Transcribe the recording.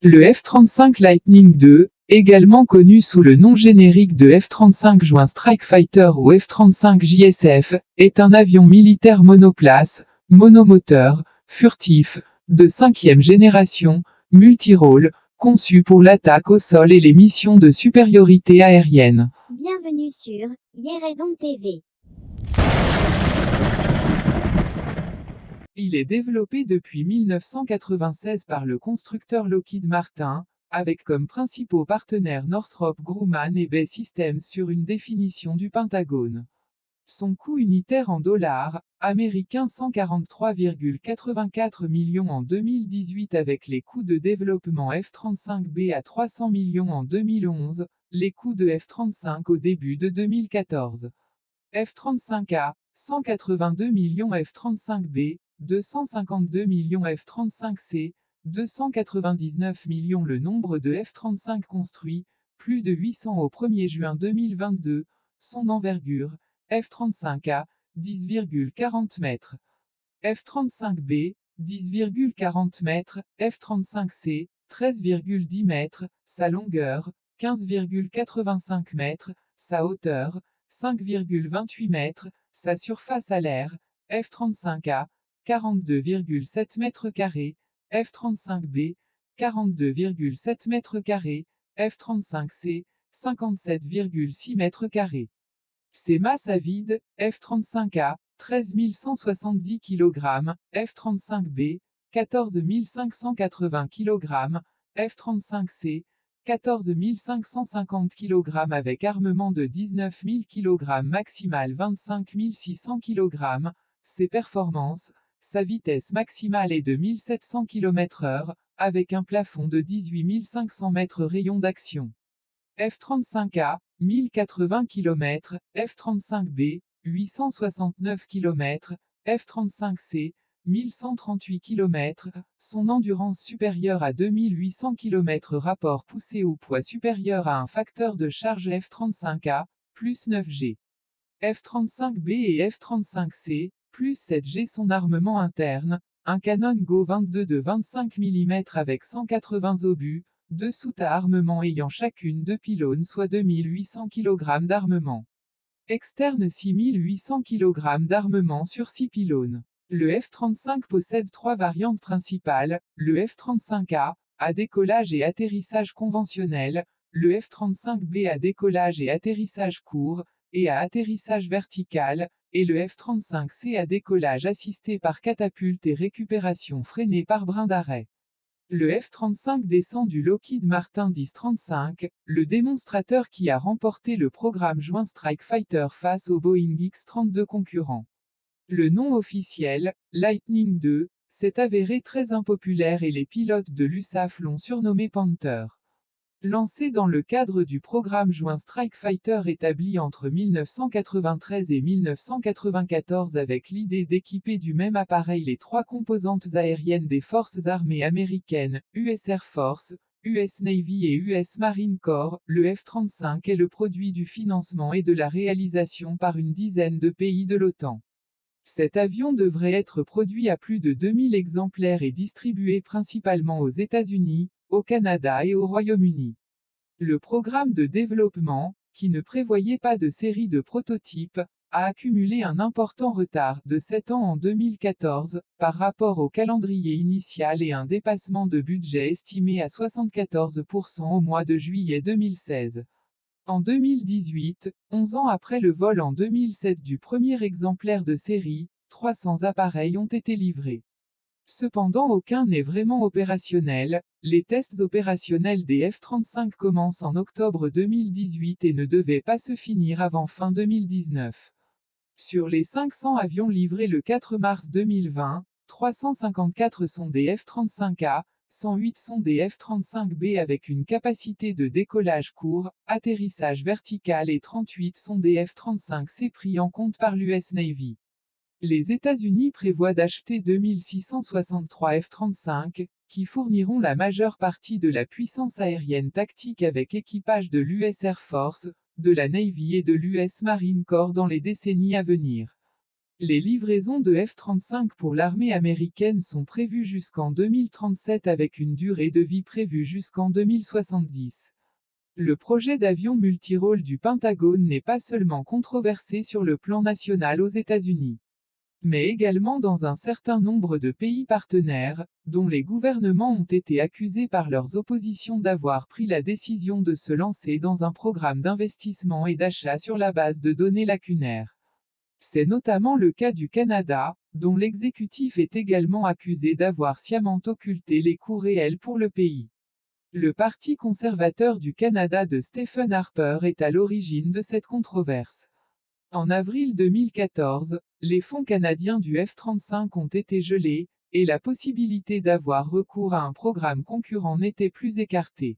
Le F-35 Lightning II, également connu sous le nom générique de F-35 Joint Strike Fighter ou F-35 JSF, est un avion militaire monoplace, monomoteur, furtif, de 5e génération, multirôle, conçu pour l'attaque au sol et les missions de supériorité aérienne. Bienvenue sur Yeredon TV. Il est développé depuis 1996 par le constructeur Lockheed Martin, avec comme principaux partenaires Northrop Grumman et BAE Systems sur une définition du Pentagone. Son coût unitaire en dollars américains 143,84 millions en 2018 avec les coûts de développement F-35B à 300 millions en 2011, les coûts de F-35 au début de 2014. F-35A, 182 millions F-35B, 252 millions F-35C, 299 millions le nombre de F-35 construits, plus de 800 au 1er juin 2022, son envergure, F-35A, 10,40 mètres. F-35B, 10,40 mètres, F-35C, 13,10 mètres, sa longueur, 15,85 mètres, sa hauteur, 5,28 mètres, sa surface à l'air, F-35A, 42,7 mètres carrés, F-35B, 42,7 mètres carrés, F-35C, 57,6 mètres carrés. Ses masses à vide, F-35A, 13 170 kg, F-35B, 14 580 kg, F-35C, 14 550 kg avec armement de 19 000 kg maximal 25 600 kg, ses performances, sa vitesse maximale est de 1700 km/h, avec un plafond de 18 500 mètres rayon d'action. F-35A, 1080 km, F-35B, 869 km, F-35C, 1138 km, son endurance supérieure à 2800 km rapport poussée au poids supérieur à un facteur de charge F-35A, plus 9G. F-35B et F-35C, plus 7G son armement interne, un canon GO 22 de 25 mm avec 180 obus, deux soutes à armement ayant chacune 2 pylônes soit 2800 kg d'armement. Externe 6800 kg d'armement sur 6 pylônes. Le F-35 possède 3 variantes principales, le F-35A, à décollage et atterrissage conventionnel, le F-35B à décollage et atterrissage court, et à atterrissage vertical, et le F-35C à décollage assisté par catapulte et récupération freinée par brin d'arrêt. Le F-35 descend du Lockheed Martin X-35, le démonstrateur qui a remporté le programme Joint Strike Fighter face au Boeing X-32 concurrent. Le nom officiel, Lightning II, s'est avéré très impopulaire et les pilotes de l'USAF l'ont surnommé Panther. Lancé dans le cadre du programme Joint Strike Fighter établi entre 1993 et 1994 avec l'idée d'équiper du même appareil les 3 composantes aériennes des forces armées américaines, US Air Force, US Navy et US Marine Corps, le F-35 est le produit du financement et de la réalisation par une dizaine de pays de l'OTAN. Cet avion devrait être produit à plus de 2000 exemplaires et distribué principalement aux États-Unis, au Canada et au Royaume-Uni. Le programme de développement, qui ne prévoyait pas de série de prototypes, a accumulé un important retard de 7 ans en 2014, par rapport au calendrier initial et un dépassement de budget estimé à 74% au mois de juillet 2016. En 2018, 11 ans après le vol en 2007 du premier exemplaire de série, 300 appareils ont été livrés. Cependant aucun n'est vraiment opérationnel, les tests opérationnels des F-35 commencent en octobre 2018 et ne devaient pas se finir avant fin 2019. Sur les 500 avions livrés le 4 mars 2020, 354 sont des F-35A, 108 sont des F-35B avec une capacité de décollage court, atterrissage vertical et 38 sont des F-35C pris en compte par l'US Navy. Les États-Unis prévoient d'acheter 2663 F-35, qui fourniront la majeure partie de la puissance aérienne tactique avec équipage de l'US Air Force, de la Navy et de l'US Marine Corps dans les décennies à venir. Les livraisons de F-35 pour l'armée américaine sont prévues jusqu'en 2037 avec une durée de vie prévue jusqu'en 2070. Le projet d'avion multirôle du Pentagone n'est pas seulement controversé sur le plan national aux États-Unis, mais également dans un certain nombre de pays partenaires, dont les gouvernements ont été accusés par leurs oppositions d'avoir pris la décision de se lancer dans un programme d'investissement et d'achat sur la base de données lacunaires. C'est notamment le cas du Canada, dont l'exécutif est également accusé d'avoir sciemment occulté les coûts réels pour le pays. Le Parti conservateur du Canada de Stephen Harper est à l'origine de cette controverse. En avril 2014, les fonds canadiens du F-35 ont été gelés, et la possibilité d'avoir recours à un programme concurrent n'était plus écartée.